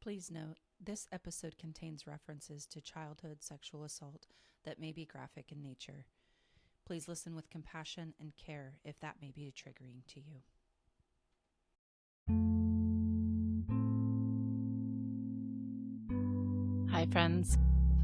Please note, this episode contains references to childhood sexual assault that may be graphic in nature. Please listen with compassion and care if that may be triggering to you. Hi, friends.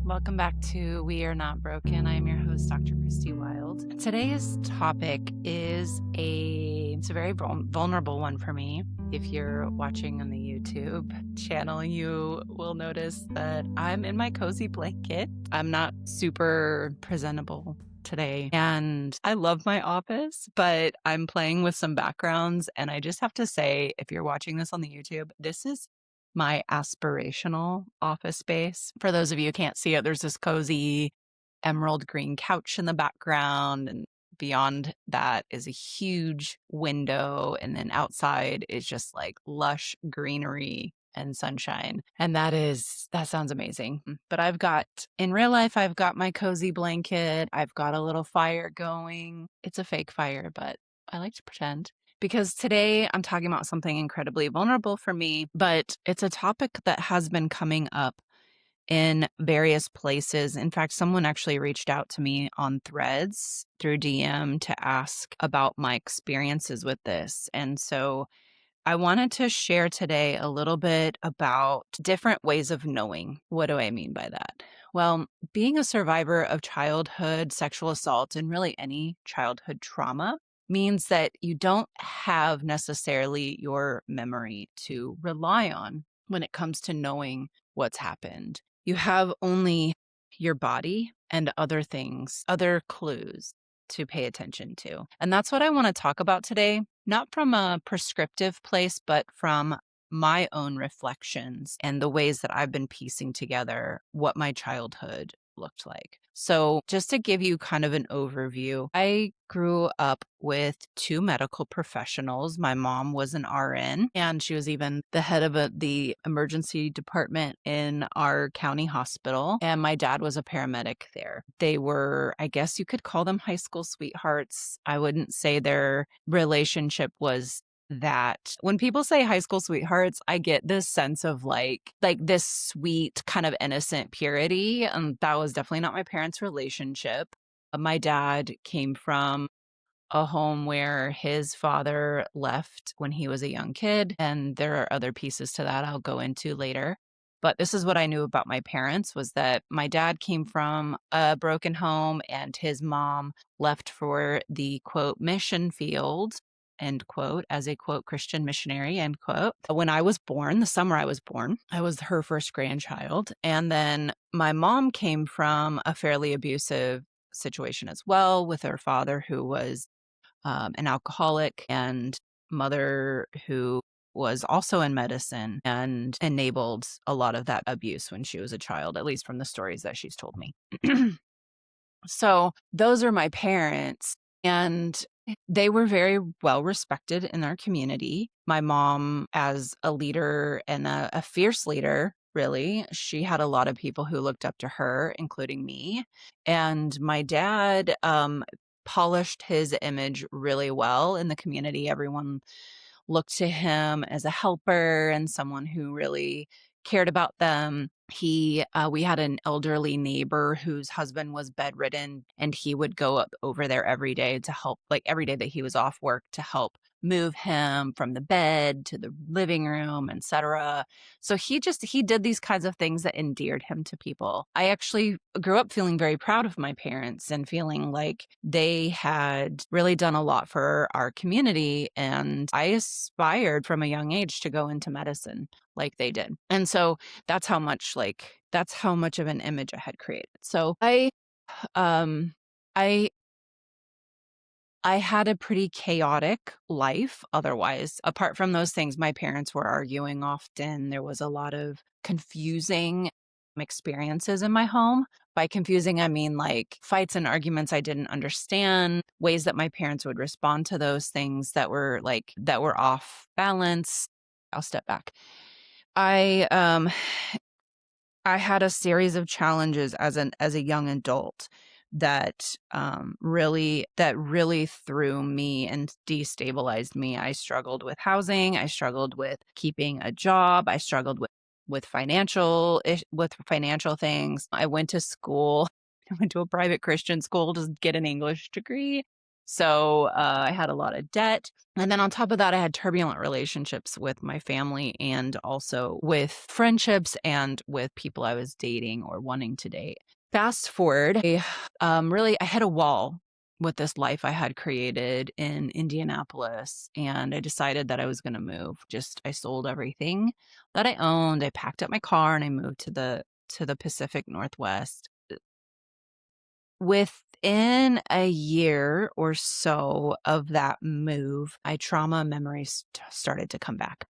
Welcome back to We Are Not Broken. I am your host, Dr. Christie Wylde. Today's topic is it's a very vulnerable one for me. If you're watching on the YouTube channel, you will notice that I'm in my cozy blanket. I'm not super presentable today, and I love my office, but I'm playing with some backgrounds, and I just have to say, if you're watching this on the YouTube, this is my aspirational office space. For those of you who can't see it, there's this cozy emerald green couch in the background, and beyond that is a huge window, and then outside is just like lush greenery and sunshine. And that sounds amazing. But in real life, I've got my cozy blanket. I've got a little fire going. It's a fake fire, but I like to pretend. Because today I'm talking about something incredibly vulnerable for me, but it's a topic that has been coming up in various places. In fact, someone actually reached out to me on Threads through DM to ask about my experiences with this. And so I wanted to share today a little bit about different ways of knowing. What do I mean by that? Well, being a survivor of childhood sexual assault and really any childhood trauma means that you don't have necessarily your memory to rely on when it comes to knowing what's happened. You have only your body and other things, other clues to pay attention to. And that's what I want to talk about today, not from a prescriptive place, but from my own reflections and the ways that I've been piecing together what my childhood looked like. So just to give you kind of an overview, I grew up with two medical professionals. My mom was an RN, and she was even the head of the emergency department in our county hospital. And my dad was a paramedic there. They were, I guess you could call them high school sweethearts. I wouldn't say their relationship was that. When people say high school sweethearts, I get this sense of like this sweet kind of innocent purity. And that was definitely not my parents' relationship. My dad came from a home where his father left when he was a young kid. And there are other pieces to that I'll go into later. But this is what I knew about my parents, was that my dad came from a broken home and his mom left for the, quote, mission field, end quote, as a, quote, Christian missionary, end quote. When I was born, the summer I was born, I was her first grandchild. And then my mom came from a fairly abusive situation as well, with her father who was an alcoholic, and mother who was also in medicine and enabled a lot of that abuse when she was a child, at least from the stories that she's told me. So those are my parents, and they were very well respected in our community. My mom, as a leader and a fierce leader, really, she had a lot of people who looked up to her, including me. And my dad polished his image really well in the community. Everyone looked to him as a helper and someone who really cared about them. We had an elderly neighbor whose husband was bedridden, and he would go up over there every day to help, like every day that he was off work, to help move him from the bed to the living room, etc. So he did these kinds of things that endeared him to people. I actually grew up feeling very proud of my parents and feeling like they had really done a lot for our community. And I aspired from a young age to go into medicine like they did. And so that's how much of an image I had created. So I had a pretty chaotic life otherwise. Apart from those things, my parents were arguing often. There was a lot of confusing experiences in my home. By confusing, I mean like fights and arguments I didn't understand, ways that my parents would respond to those things that were off balance. I'll step back. I had a series of challenges as a young adult that really threw me and destabilized me. I struggled with housing. I struggled with keeping a job. I struggled with financial things. I went to school. I went to a private Christian school to get an English degree. So I had a lot of debt. And then on top of that, I had turbulent relationships with my family and also with friendships and with people I was dating or wanting to date. Fast forward, I hit a wall with this life I had created in Indianapolis, and I decided that I was going to move. I sold everything that I owned. I packed up my car and I moved to the Pacific Northwest. Within a year or so of that move, my trauma memories started to come back.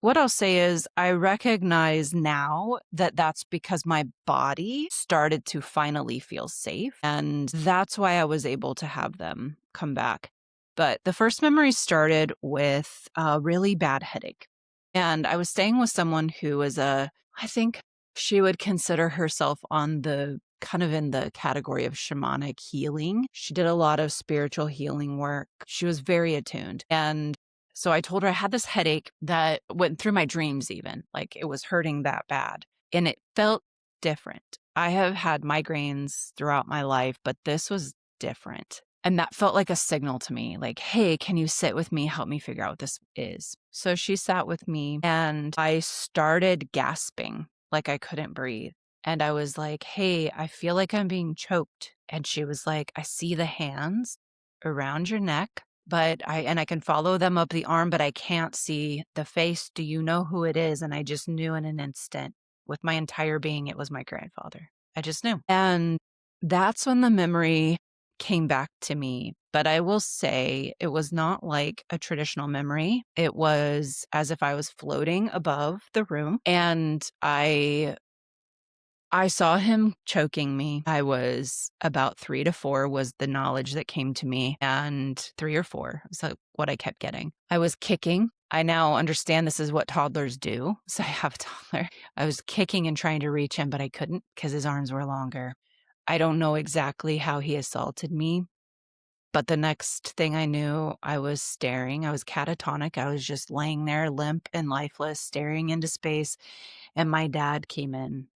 What I'll say is I recognize now that that's because my body started to finally feel safe. And that's why I was able to have them come back. But the first memory started with a really bad headache. And I was staying with someone who was I think she would consider herself on the kind of in the category of shamanic healing. She did a lot of spiritual healing work. She was very attuned. And so I told her I had this headache that went through my dreams even, like it was hurting that bad. And it felt different. I have had migraines throughout my life, but this was different. And that felt like a signal to me, like, hey, can you sit with me? Help me figure out what this is. So she sat with me and I started gasping like I couldn't breathe. And I was like, hey, I feel like I'm being choked. And she was like, I see the hands around your neck, but I can follow them up the arm, but I can't see the face. Do you know who it is? And I just knew in an instant with my entire being, it was my grandfather. I just knew. And that's when the memory came back to me. But I will say it was not like a traditional memory. It was as if I was floating above the room and I saw him choking me. I was about 3 to 4 was the knowledge that came to me, and 3 or 4 was what I kept getting. I was kicking. I now understand this is what toddlers do. So I have a toddler. I was kicking and trying to reach him, but I couldn't because his arms were longer. I don't know exactly how he assaulted me, but the next thing I knew, I was staring. I was catatonic. I was just laying there limp and lifeless, staring into space. And my dad came in.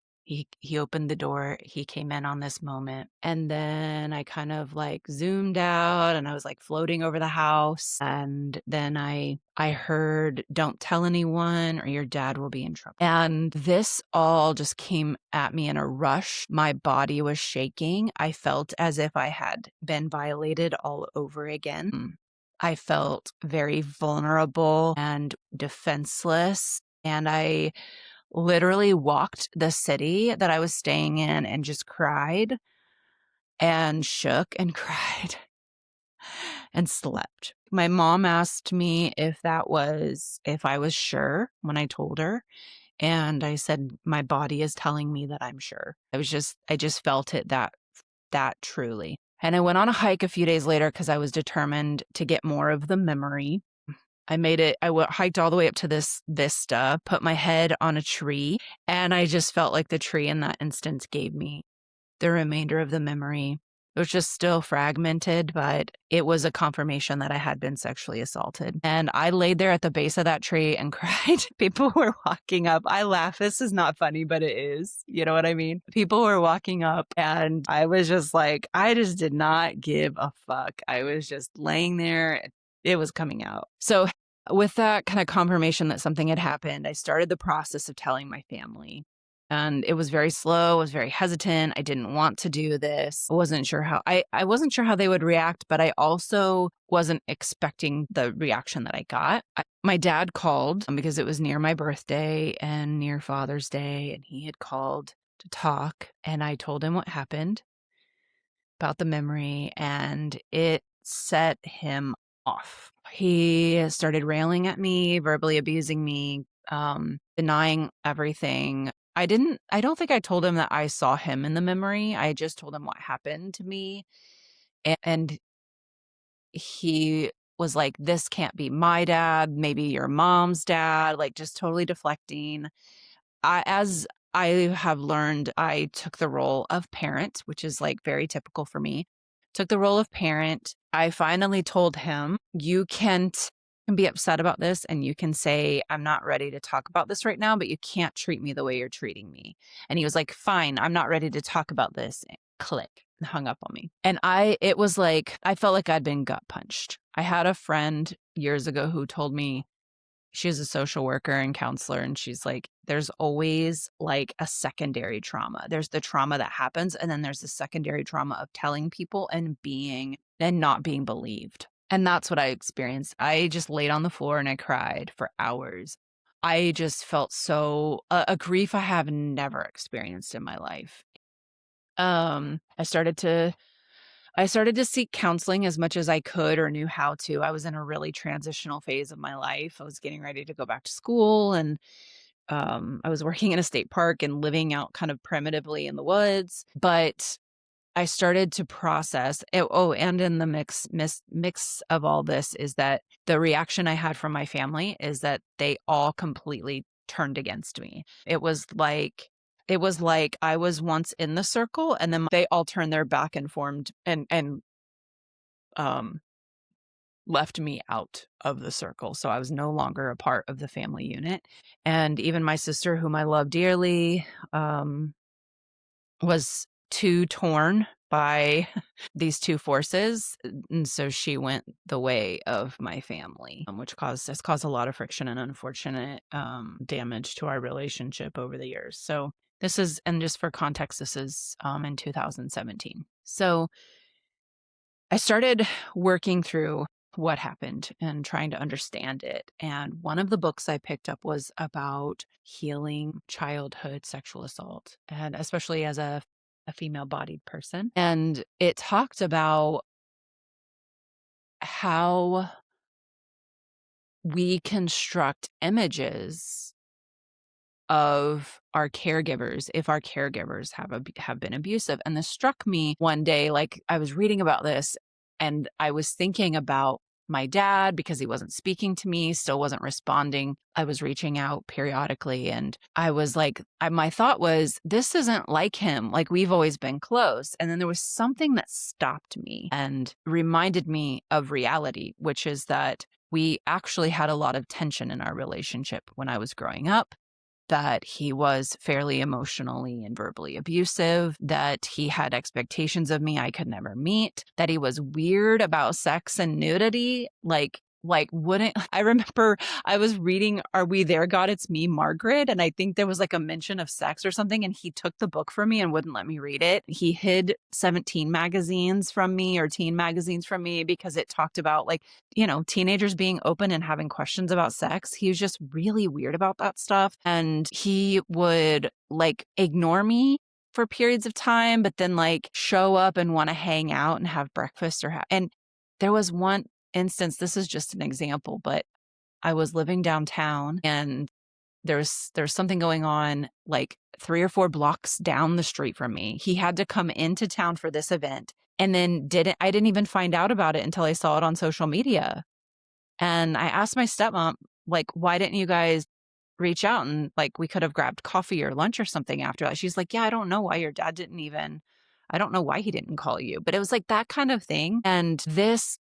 He opened the door. He came in on this moment. And then I kind of like zoomed out and I was like floating over the house. And then I heard, don't tell anyone or your dad will be in trouble. And this all just came at me in a rush. My body was shaking. I felt as if I had been violated all over again. I felt very vulnerable and defenseless. And I literally walked the city that I was staying in and just cried and shook and cried and slept. My mom asked me if I was sure when I told her. And I said, my body is telling me that I'm sure. I just felt it that truly. And I went on a hike a few days later because I was determined to get more of the memory. I made it. Hiked all the way up to this vista, put my head on a tree, and I just felt like the tree in that instance gave me the remainder of the memory. It was just still fragmented, but it was a confirmation that I had been sexually assaulted. And I laid there at the base of that tree and cried. People were walking up. I laugh. This is not funny, but it is. You know what I mean? People were walking up and I was just like, I just did not give a fuck. I was just laying there. It was coming out. So with that kind of confirmation that something had happened, I started the process of telling my family. And it was very slow. I was very hesitant. I didn't want to do this. I wasn't sure how they would react, but I also wasn't expecting the reaction that I got. My dad called because it was near my birthday and near Father's Day, and he had called to talk. And I told him what happened about the memory, and it set him off. He started railing at me, verbally abusing me, denying everything. I don't think I told him that I saw him in the memory. I just told him what happened to me. And he was like, this can't be my dad, maybe your mom's dad, like just totally deflecting. As I have learned, I took the role of parent, which is like very typical for me. Took the role of parent. I finally told him, you can't can be upset about this and you can say, I'm not ready to talk about this right now, but you can't treat me the way you're treating me. And he was like, fine, I'm not ready to talk about this. Click, and hung up on me. And it was like, I felt like I'd been gut punched. I had a friend years ago who told me, she's a social worker and counselor, and she's like, there's always like a secondary trauma. There's the trauma that happens, and then there's the secondary trauma of telling people and not being believed. And that's what I experienced. I just laid on the floor and I cried for hours. I just felt a grief I have never experienced in my life. I started to seek counseling as much as I could or knew how to. I was in a really transitional phase of my life. I was getting ready to go back to school, and I was working in a state park and living out kind of primitively in the woods. But I started to process it. Oh, and in the mix of all this is that the reaction I had from my family is that they all completely turned against me. It was like I was once in the circle, and then they all turned their back and formed and um left me out of the circle. So I was no longer a part of the family unit. And even my sister, whom I love dearly, was too torn by these two forces. And so she went the way of my family, which has caused a lot of friction and unfortunate damage to our relationship over the years. So this is, and just for context, this is in 2017. So I started working through what happened and trying to understand it. And one of the books I picked up was about healing childhood sexual assault, and especially as a female bodied person. And it talked about how we construct images of our caregivers if our caregivers have been abusive. And this struck me one day, like I was reading about this and I was thinking about my dad because he wasn't speaking to me, still wasn't responding. I was reaching out periodically, and I was like, my thought was, this isn't like him. Like, we've always been close. And then there was something that stopped me and reminded me of reality, which is that we actually had a lot of tension in our relationship when I was growing up, that he was fairly emotionally and verbally abusive, that he had expectations of me I could never meet, that he was weird about sex and nudity. Wouldn't I remember I was reading Are We There, God? It's Me, Margaret. And I think there was like a mention of sex or something. And he took the book from me and wouldn't let me read it. He hid 17 magazines from me, or teen magazines from me, because it talked about teenagers being open and having questions about sex. He was just really weird about that stuff. And he would like ignore me for periods of time, but then like show up and want to hang out and have breakfast and there was one instance, this is just an example, but I was living downtown and there's something going on like 3 or 4 blocks down the street from me. He had to come into town for this event, and then I didn't even find out about it until I saw it on social media. And I asked my stepmom, like, why didn't you guys reach out and like we could have grabbed coffee or lunch or something after that? She's like, yeah, I don't know why your dad I don't know why he didn't call you. But it was like that kind of thing. And this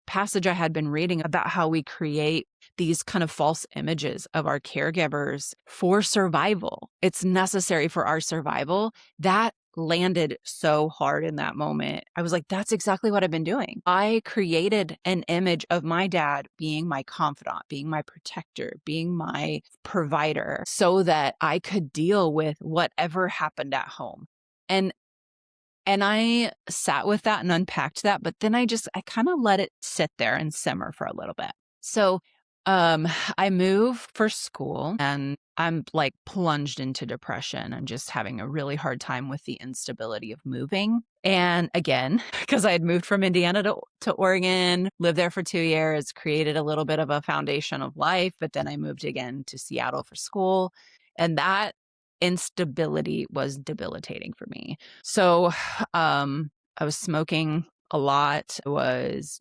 passage I had been reading about how we create these kind of false images of our caregivers for survival. It's necessary for our survival. That landed so hard in that moment. I was like, that's exactly what I've been doing. I created an image of my dad being my confidant, being my protector, being my provider, so that I could deal with whatever happened at home. And I sat with that and unpacked that, but then I kind of let it sit there and simmer for a little bit. So I move for school and I'm like plunged into depression. I'm just having a really hard time with the instability of moving. And again, because I had moved from Indiana to Oregon, lived there for 2 years, created a little bit of a foundation of life, but then I moved again to Seattle for school. And that instability was debilitating for me. So I was smoking a lot. I was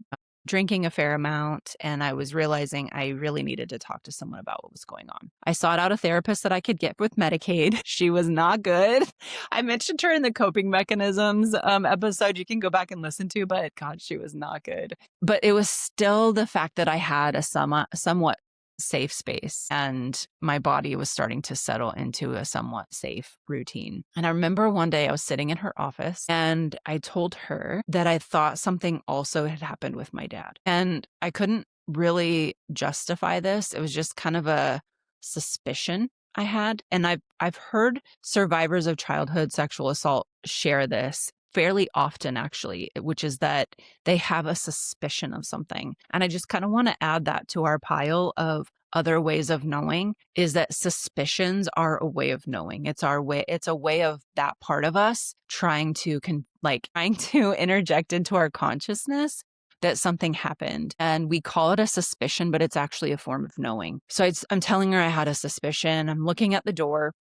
drinking a fair amount, and I was realizing I really needed to talk to someone about what was going on. I sought out a therapist that I could get with Medicaid. She was not good. I mentioned her in the coping mechanisms episode. You can go back and listen to, but God, she was not good. But it was still the fact that I had a somewhat safe space, and my body was starting to settle into a somewhat safe routine. And I remember one day I was sitting in her office and I told her that I thought something also had happened with my dad. And I couldn't really justify this. It was just kind of a suspicion I had. And I've heard survivors of childhood sexual assault share this fairly often, actually, which is that they have a suspicion of something. And I just kind of want to add that to our pile of other ways of knowing, is that suspicions are a way of knowing. It's a way of that part of us trying to interject into our consciousness that something happened. And we call it a suspicion, but it's actually a form of knowing. So I'm telling her I had a suspicion. I'm looking at the door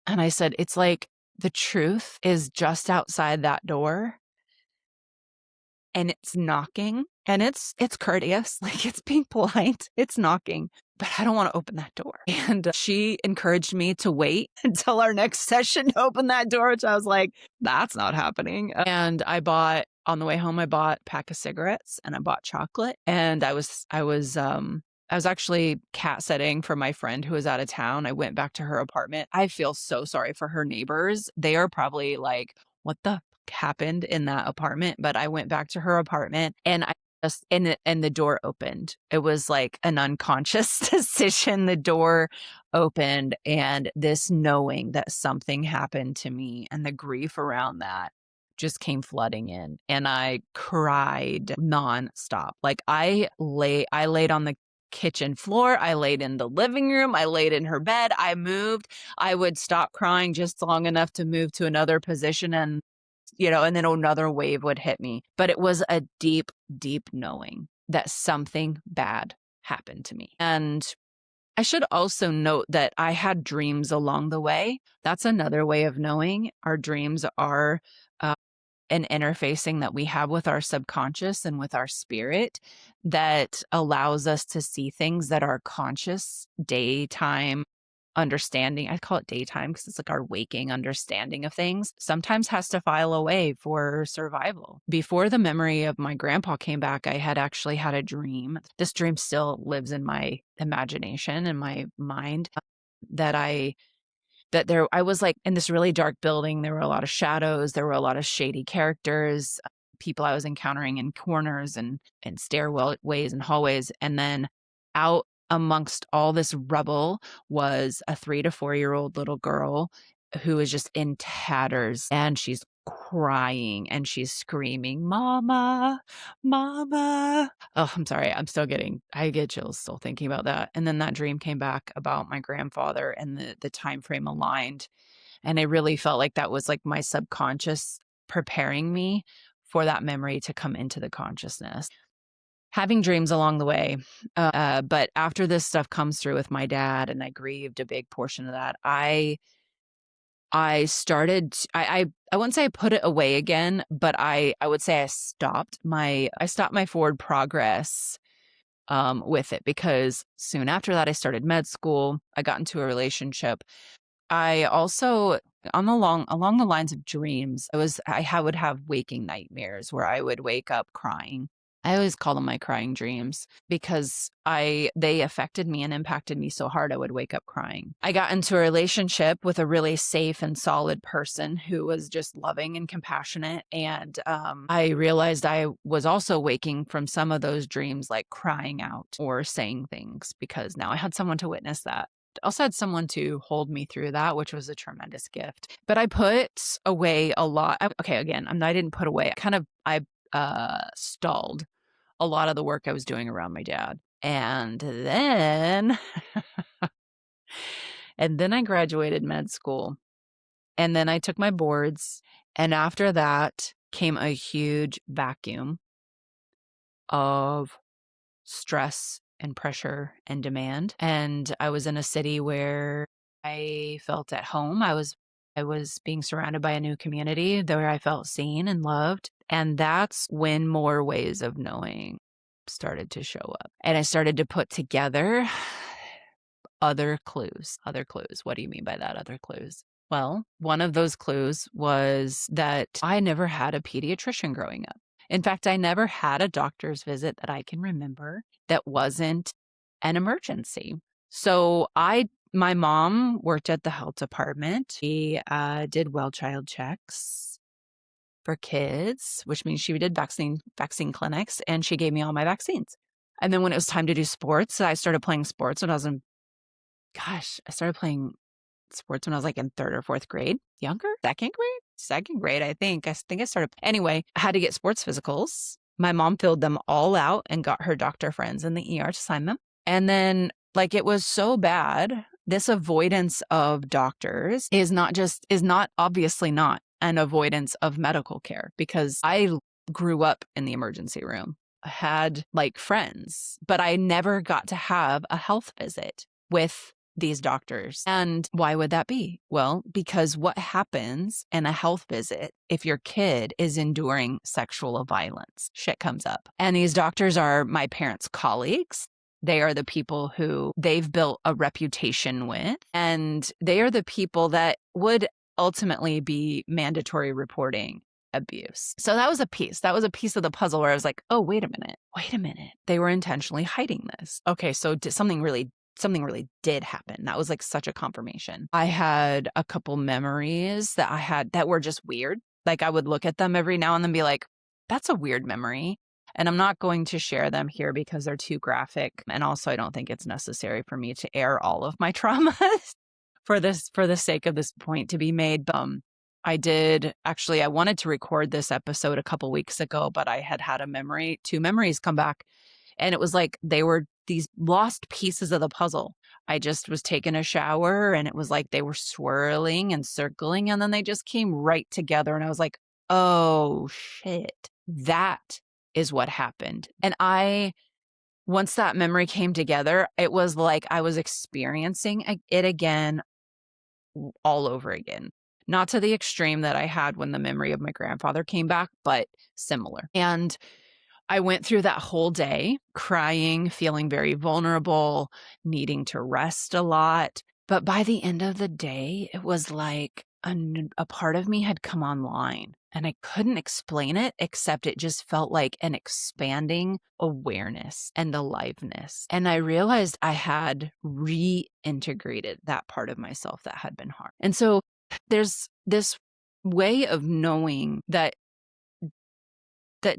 and I said, it's like the truth is just outside that door and it's knocking, and it's courteous, like it's being polite, it's knocking, but I don't want to open that door. And she encouraged me to wait until our next session to open that door, which I was like, that's not happening. And on the way home, I bought a pack of cigarettes and I bought chocolate, and I was actually cat sitting for my friend who was out of town. I went back to her apartment. I feel so sorry for her neighbors. They are probably like, what the fuck happened in that apartment? But I went back to her apartment and and the door opened. It was like an unconscious decision. The door opened, and this knowing that something happened to me and the grief around that just came flooding in, and I cried nonstop. Like I laid on the kitchen floor. I laid in the living room. I laid in her bed. I moved. I would stop crying just long enough to move to another position, and then another wave would hit me. But it was a deep, deep knowing that something bad happened to me. And I should also note that I had dreams along the way. That's another way of knowing. Our dreams are an interfacing that we have with our subconscious and with our spirit that allows us to see things that our conscious daytime understanding, I call it daytime because it's like our waking understanding of things, sometimes has to file away for survival. Before the memory of my grandpa came back, I had actually had a dream. This dream still lives in my imagination and my mind, I was like in this really dark building. There were a lot of shadows. There were a lot of shady characters, people I was encountering in corners and stairways and hallways. And then out amongst all this rubble was a 3 to 4 year old little girl who is just in tatters, and she's crying and she's screaming, "Mama, Mama." Oh, I'm sorry. I get chills still thinking about that. And then that dream came back about my grandfather, and the time frame aligned. And I really felt like that was like my subconscious preparing me for that memory to come into the consciousness. Having dreams along the way. But after this stuff comes through with my dad, and I grieved a big portion of that, I started, I wouldn't say I put it away again, but I would say I stopped my forward progress with it, because soon after that, I started med school. I got into a relationship. I also, along the lines of dreams, I would have waking nightmares where I would wake up crying. I always call them my crying dreams because they affected me and impacted me so hard I would wake up crying. I got into a relationship with a really safe and solid person who was just loving and compassionate. And I realized I was also waking from some of those dreams, like crying out or saying things, because now I had someone to witness that. I also had someone to hold me through that, which was a tremendous gift. But I put away a lot. Okay, again, I didn't put away. I stalled a lot of the work I was doing around my dad. And then I graduated med school, and then I took my boards. And after that came a huge vacuum of stress and pressure and demand. And I was in a city where I felt at home. I was being surrounded by a new community where I felt seen and loved. And that's when more ways of knowing started to show up. And I started to put together other clues. Other clues. What do you mean by that? Other clues? Well, one of those clues was that I never had a pediatrician growing up. In fact, I never had a doctor's visit that I can remember that wasn't an emergency. So my mom worked at the health department. She did well child checks for kids, which means she did vaccine clinics, and she gave me all my vaccines. And then when it was time to do sports, I started playing sports when I was I started playing sports when I was like in 3rd or 4th grade. Younger? Second grade, I think. I started. Anyway, I had to get sports physicals. My mom filled them all out and got her doctor friends in the ER to sign them. And then, like, it was so bad. This avoidance of doctors is obviously not an avoidance of medical care, because I grew up in the emergency room. I had like friends, but I never got to have a health visit with these doctors. And why would that be? Well, because what happens in a health visit if your kid is enduring sexual violence? Shit comes up. And these doctors are my parents' colleagues. They are the people who they've built a reputation with, and they are the people that would ultimately be mandatory reporting abuse. So that was a piece. That was a piece of the puzzle where I was like, oh, wait a minute. They were intentionally hiding this. Okay, so something really did happen. That was like such a confirmation. I had a couple memories that I had that were just weird. Like I would look at them every now and then and be like, that's a weird memory. And I'm not going to share them here because they're too graphic. And also I don't think it's necessary for me to air all of my traumas for the sake of this point to be made. I wanted to record this episode a couple weeks ago, but I had two memories come back. And it was like they were these lost pieces of the puzzle. I just was taking a shower and it was like they were swirling and circling and then they just came right together. And I was like, oh shit, that is what happened. And once that memory came together, it was like I was experiencing it again, all over again. Not to the extreme that I had when the memory of my grandfather came back, but similar. And I went through that whole day crying, feeling very vulnerable, needing to rest a lot. But by the end of the day, it was like a part of me had come online and I couldn't explain it, except it just felt like an expanding awareness and aliveness. And I realized I had reintegrated that part of myself that had been harmed. And so there's this way of knowing that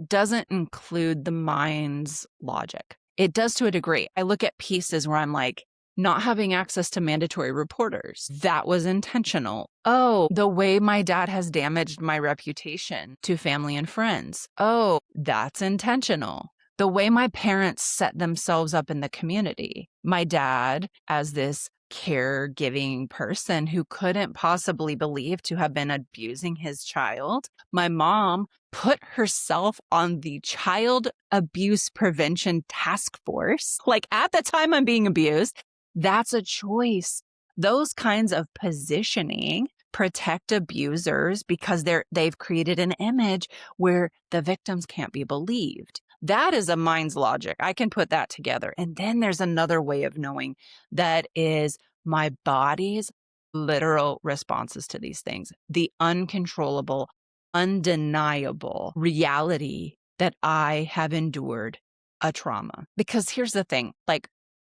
doesn't include the mind's logic. It does to a degree. I look at pieces where I'm like, not having access to mandatory reporters, that was intentional. Oh, the way my dad has damaged my reputation to family and friends. Oh, that's intentional. The way my parents set themselves up in the community. My dad, as this caregiving person who couldn't possibly believe to have been abusing his child. My mom put herself on the child abuse prevention task force. Like at the time I'm being abused, that's a choice. Those kinds of positioning protect abusers because they've created an image where the victims can't be believed. That is a mind's logic. I can put that together. And then there's another way of knowing that is my body's literal responses to these things, the uncontrollable, undeniable reality that I have endured a trauma. Because here's the thing, like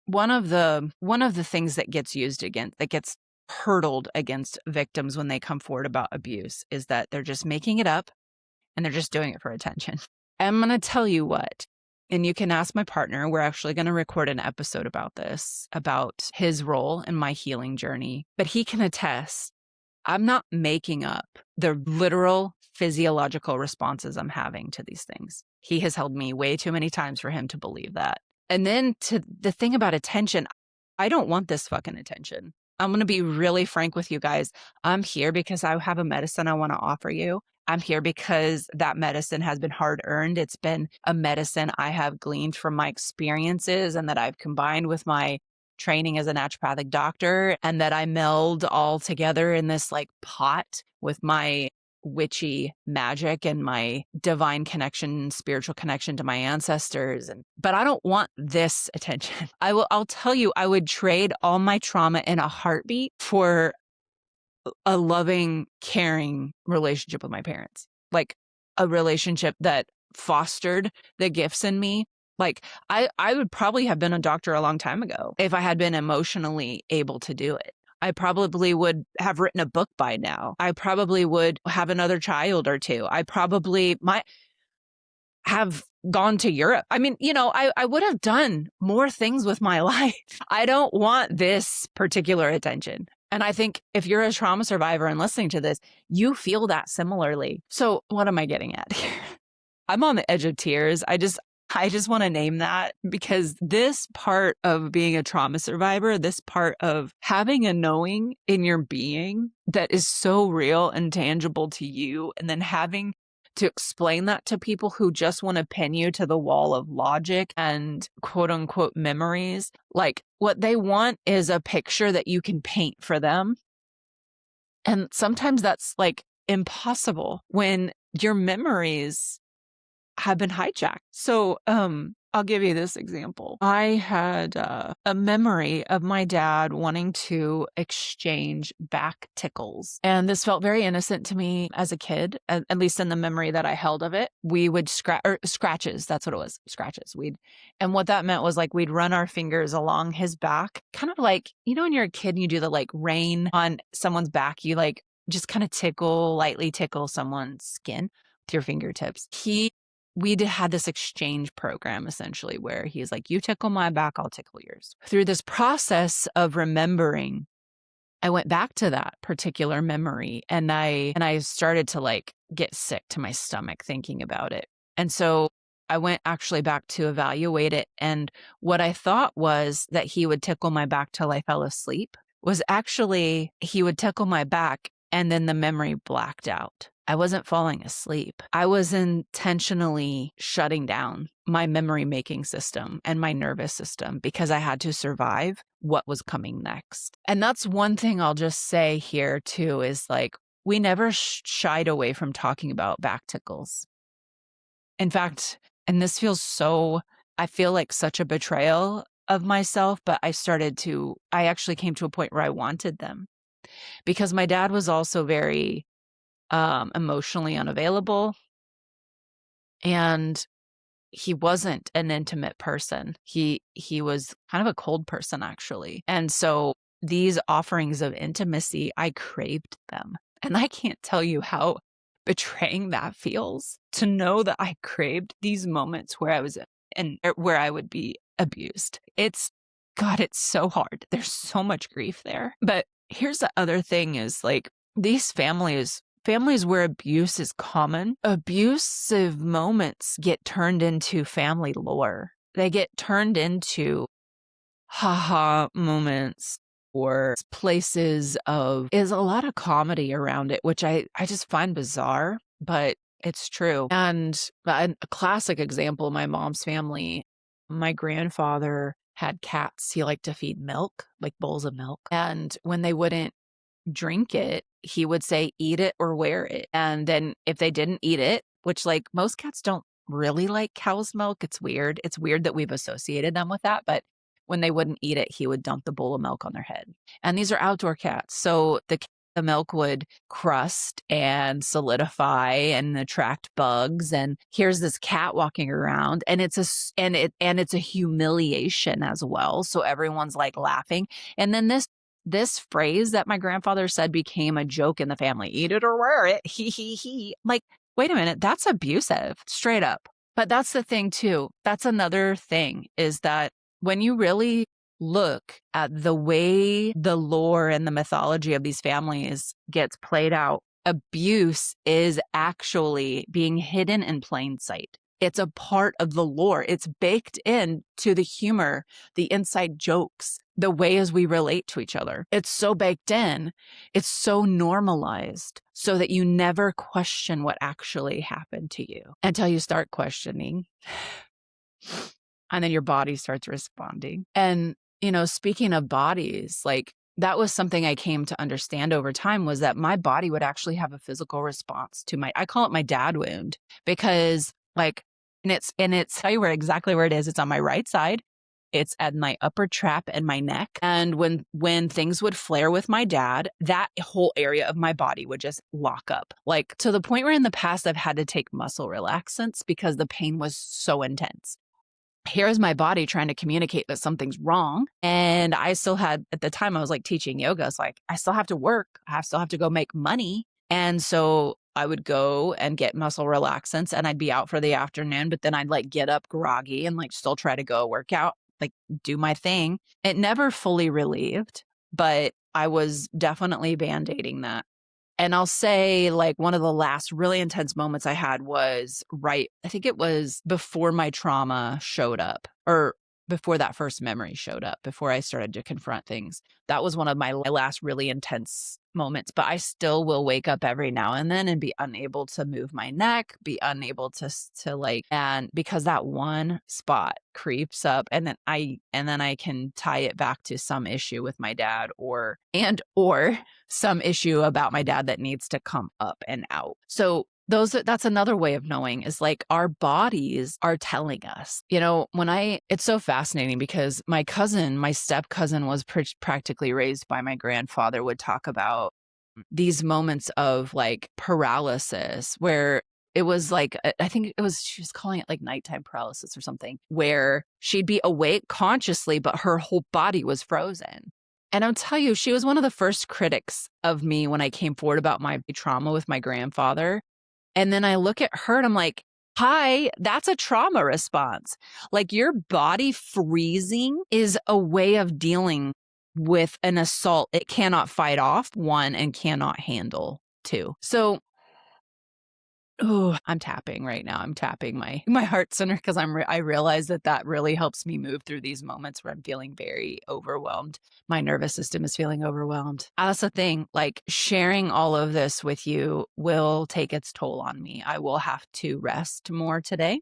one of the things that gets hurtled against victims when they come forward about abuse is that they're just making it up and they're just doing it for attention. I'm going to tell you what, and you can ask my partner, we're actually going to record an episode about this, about his role in my healing journey, but he can attest, I'm not making up the literal physiological responses I'm having to these things. He has held me way too many times for him to believe that. And then to the thing about attention, I don't want this fucking attention. I'm going to be really frank with you guys. I'm here because I have a medicine I want to offer you. I'm here because that medicine has been hard earned. It's been a medicine I have gleaned from my experiences and that I've combined with my training as a naturopathic doctor, and that I meld all together in this like pot with my witchy magic and my divine connection, spiritual connection to my ancestors. But I don't want this attention. I'll tell you, I would trade all my trauma in a heartbeat for a loving, caring relationship with my parents. Like a relationship that fostered the gifts in me. Like I would probably have been a doctor a long time ago if I had been emotionally able to do it. I probably would have written a book by now. I probably would have another child or two. I probably might have gone to Europe. I mean, I would have done more things with my life. I don't want this particular attention. And I think if you're a trauma survivor and listening to this, you feel that similarly. So what am I getting at here? I'm on the edge of tears. I just want to name that because this part of being a trauma survivor, this part of having a knowing in your being that is so real and tangible to you, and then having to explain that to people who just want to pin you to the wall of logic and quote unquote memories. Like what they want is a picture that you can paint for them. And sometimes that's like impossible when your memories have been hijacked. So, I'll give you this example. I had a memory of my dad wanting to exchange back tickles. And this felt very innocent to me as a kid, at least in the memory that I held of it. We would scratches. That's what it was. Scratches. And what that meant was like, we'd run our fingers along his back, kind of like, when you're a kid and you do the like rain on someone's back, you like just kind of lightly tickle someone's skin with your fingertips. We had this exchange program essentially where he's like, you tickle my back, I'll tickle yours. Through this process of remembering, I went back to that particular memory and I started to like get sick to my stomach thinking about it. And so I went actually back to evaluate it. And what I thought was that he would tickle my back till I fell asleep was actually he would tickle my back and then the memory blacked out. I wasn't falling asleep. I was intentionally shutting down my memory making system and my nervous system because I had to survive what was coming next. And that's one thing I'll just say here too, is like, we never shied away from talking about back tickles. In fact, and this I feel like such a betrayal of myself, but I actually came to a point where I wanted them because my dad was also very emotionally unavailable. And he wasn't an intimate person. He was kind of a cold person, actually. And so these offerings of intimacy, I craved them. And I can't tell you how betraying that feels to know that I craved these moments where where I would be abused. It's so hard. There's so much grief there. But here's the other thing is like these families where abuse is common, abusive moments get turned into family lore. They get turned into haha moments or places is a lot of comedy around it, which I just find bizarre, but it's true. And a classic example, my mom's family, my grandfather had cats. He liked to feed milk, like bowls of milk. And when they wouldn't drink it, he would say, eat it or wear it. And then if they didn't eat it, which like most cats don't really like cow's milk. It's weird. It's weird that we've associated them with that. But when they wouldn't eat it, he would dump the bowl of milk on their head. And these are outdoor cats. So the milk would crust and solidify and attract bugs. And here's this cat walking around and it's a humiliation as well. So everyone's like laughing. And then this phrase that my grandfather said became a joke in the family. Eat it or wear it. He. Like, wait a minute. That's abusive, straight up. But that's the thing too. That's another thing is that when you really look at the way the lore and the mythology of these families gets played out, abuse is actually being hidden in plain sight. It's a part of the lore. It's baked in to the humor, the inside jokes, the ways we relate to each other. It's so baked in. It's so normalized so that you never question what actually happened to you until you start questioning. And then your body starts responding. And, speaking of bodies, like that was something I came to understand over time, was that my body would actually have a physical response to I call it my dad wound, because tell you exactly where it is. It's on my right side. It's at my upper trap and my neck. And when things would flare with my dad, that whole area of my body would just lock up, like to the point where in the past I've had to take muscle relaxants because the pain was so intense. Here's my body trying to communicate that something's wrong. And I still had, at the time I was like teaching yoga. It's like, I still have to work. I still have to go make money. And so I would go and get muscle relaxants and I'd be out for the afternoon, but then I'd like get up groggy and like still try to go work out, like do my thing. It never fully relieved, but I was definitely band-aiding that. And I'll say like one of the last really intense moments I had was I think it was before my trauma showed up, or before that first memory showed up, before I started to confront things. That was one of my last really intense moments, but I still will wake up every now and then and be unable to move my neck, be unable to and because that one spot creeps up, and then I can tie it back to some issue with my dad or some issue about my dad that needs to come up and out. So that's another way of knowing, is like our bodies are telling us, it's so fascinating because my step cousin was practically raised by my grandfather, would talk about these moments of like paralysis where it was like, I think she was calling it like nighttime paralysis or something, where she'd be awake consciously, but her whole body was frozen. And I'll tell you, she was one of the first critics of me when I came forward about my trauma with my grandfather. And then I look at her and I'm like, hi, that's a trauma response. Like your body freezing is a way of dealing with an assault it cannot fight off, one, and cannot handle, two. So I'm tapping right now. I'm tapping my heart center because I realize that really helps me move through these moments where I'm feeling very overwhelmed. My nervous system is feeling overwhelmed. That's the thing. Like sharing all of this with you will take its toll on me. I will have to rest more today.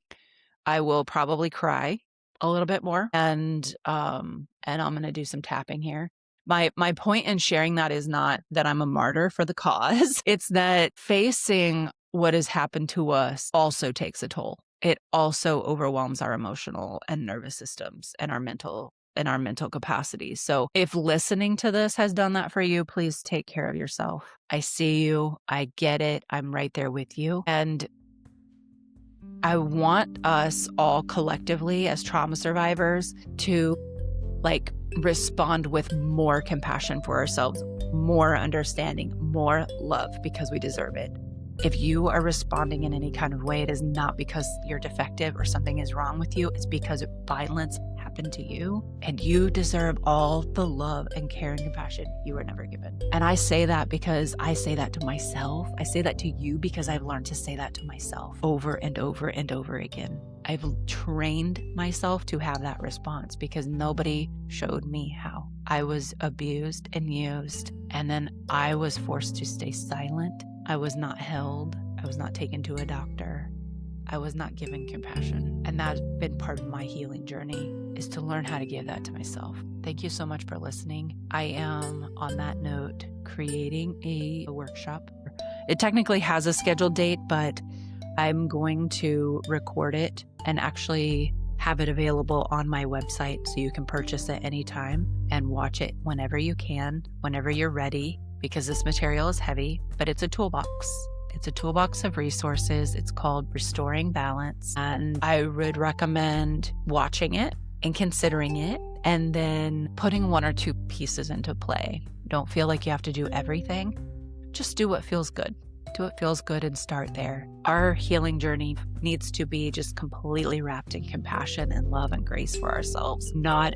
I will probably cry a little bit more, and I'm going to do some tapping here. My point in sharing that is not that I'm a martyr for the cause. It's that facing what has happened to us also takes a toll. It also overwhelms our emotional and nervous systems and our mental capacities. So if listening to this has done that for you, please take care of yourself. I see you. I get it. I'm right there with you. And I want us all collectively as trauma survivors to like respond with more compassion for ourselves, more understanding, more love, because we deserve it. If you are responding in any kind of way, it is not because you're defective or something is wrong with you. It's because violence happened to you, and you deserve all the love and care and compassion you were never given. And I say that because I say that to myself. I say that to you because I've learned to say that to myself over and over and over again. I've trained myself to have that response because nobody showed me how. I was abused and used, and then I was forced to stay silent. I was not held. I was not taken to a doctor. I was not given compassion. And that's been part of my healing journey, is to learn how to give that to myself. Thank you so much for listening. I am, on that note, creating a workshop. It technically has a scheduled date, but I'm going to record it and actually have it available on my website so you can purchase it anytime and watch it whenever you can, whenever you're ready, because this material is heavy, but it's a toolbox. It's a toolbox of resources. It's called Restoring Balance. And I would recommend watching it and considering it, and then putting one or two pieces into play. Don't feel like you have to do everything. Just do what feels good. Do what feels good and start there. Our healing journey needs to be just completely wrapped in compassion and love and grace for ourselves, not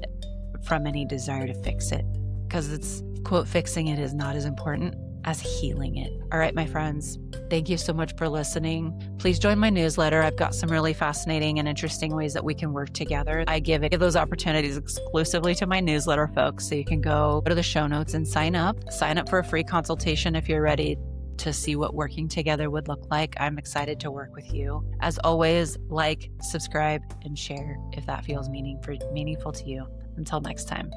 from any desire to fix it, because it's, quote, fixing it is not as important as healing it. All right, my friends, thank you so much for listening. Please join my newsletter. I've got some really fascinating and interesting ways that we can work together. I give those opportunities exclusively to my newsletter folks. So you can go to the show notes and sign up for a free consultation if you're ready to see what working together would look like. I'm excited to work with you. As always, like, subscribe, and share if that feels meaningful to you. Until next time.